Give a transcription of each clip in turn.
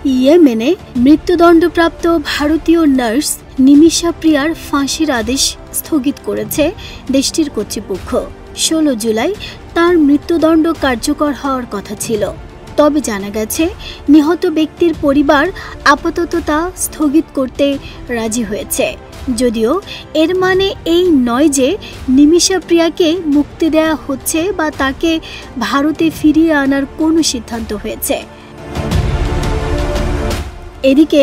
ইয়েমেনে মৃত্যুদণ্ডপ্রাপ্ত ভারতীয় নার্স নিমিষা প্রিয়ার ফাঁসির আদেশ স্থগিত করেছে দেশটির কর্তৃপক্ষ। 16 জুলাই তার মৃত্যুদণ্ড কার্যকর হওয়ার কথা ছিল, তবে জানা গেছে নিহত ব্যক্তির পরিবার আপাতত তা স্থগিত করতে রাজি হয়েছে। যদিও এর মানে এই নয় যে নিমিষা প্রিয়াকে মুক্তি দেওয়া হচ্ছে বা তাকে ভারতে ফিরিয়ে আনার কোনো সিদ্ধান্ত হয়েছে। এদিকে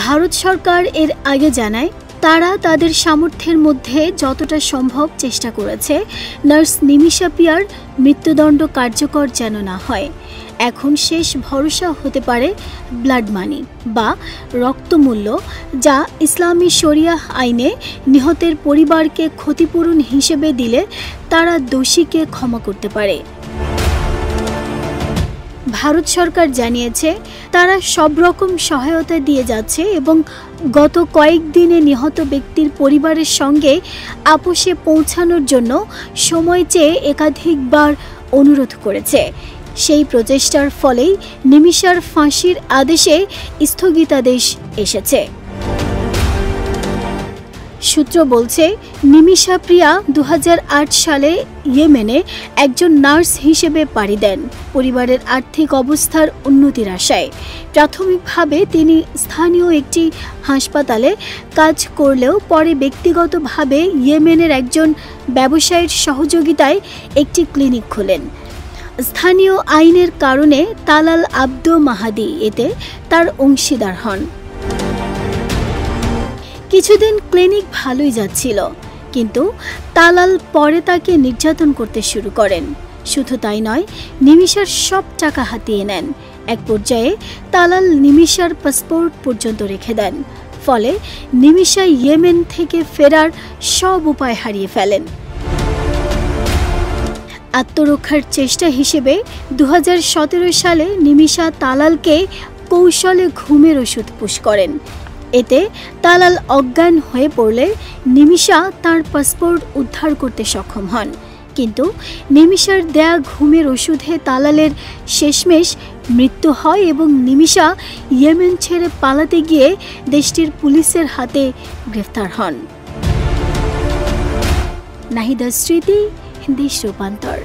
ভারত সরকার এর আগে জানায় তারা তাদের সামর্থ্যের মধ্যে যতটা সম্ভব চেষ্টা করেছে নার্স নিমিষা প্রিয়ার মৃত্যুদণ্ড কার্যকর যেন না হয়। এখন শেষ ভরসা হতে পারে ব্লাড মানি বা রক্তমূল্য, যা ইসলামী শরিয়া আইনে নিহতের পরিবারকে ক্ষতিপূরণ হিসেবে দিলে তারা দোষীকে ক্ষমা করতে পারে। ভারত সরকার জানিয়েছে তারা সব রকম সহায়তা দিয়ে যাচ্ছে এবং গত কয়েকদিনে নিহত ব্যক্তির পরিবারের সঙ্গে আপোষে পৌঁছানোর জন্য সময় চেয়ে একাধিকবার অনুরোধ করেছে। সেই প্রচেষ্টার ফলেই নিমিষার ফাঁসির আদেশে স্থগিতাদেশ এসেছে। সূত্র বলছে, নিমিষা প্রিয়া 2008 সালে ইয়েমেনে একজন নার্স হিসেবে পাড়ি দেন পরিবারের আর্থিক অবস্থার উন্নতির আশায়। প্রাথমিকভাবে তিনি স্থানীয় একটি হাসপাতালে কাজ করলেও পরে ব্যক্তিগতভাবে ইয়েমেনের একজন ব্যবসায়ীর সহযোগিতায় একটি ক্লিনিক খোলেন। স্থানীয় আইনের কারণে তালাল আব্দো মাহাদি এতে তার অংশীদার হন। কিছুদিন ক্লিনিক ভালোই যাচ্ছিল, কিন্তু তালাল পরে তাকে নির্যাতন করতে শুরু করেন। শুধু তাই নয়, নিমিষার সব টাকা হাতিয়ে নেন। এক পর্যায়ে তালাল নিমিষার পাসপোর্ট পর্যন্ত রেখে দেন। ফলে নিমিষা ইয়েমেন থেকে ফেরার সব উপায় হারিয়ে ফেলেন। আত্মরক্ষার চেষ্টা হিসেবে 2017 সালে নিমিষা তালালকে কৌশলে ঘুমের ওষুধ পুশ করেন। এতে তালাল অজ্ঞান হয়ে পড়লে নিমিষা তার পাসপোর্ট উদ্ধার করতে সক্ষম হন। কিন্তু নিমিষার দেয়া ঘুমের ওষুধে তালালের শেষমেশ মৃত্যু হয় এবং নিমিষা ইয়েমেন ছেড়ে পালাতে গিয়ে দেশটির পুলিশের হাতে গ্রেফতার হন। নাহিদা স্মৃতি, দেশ রূপান্তর।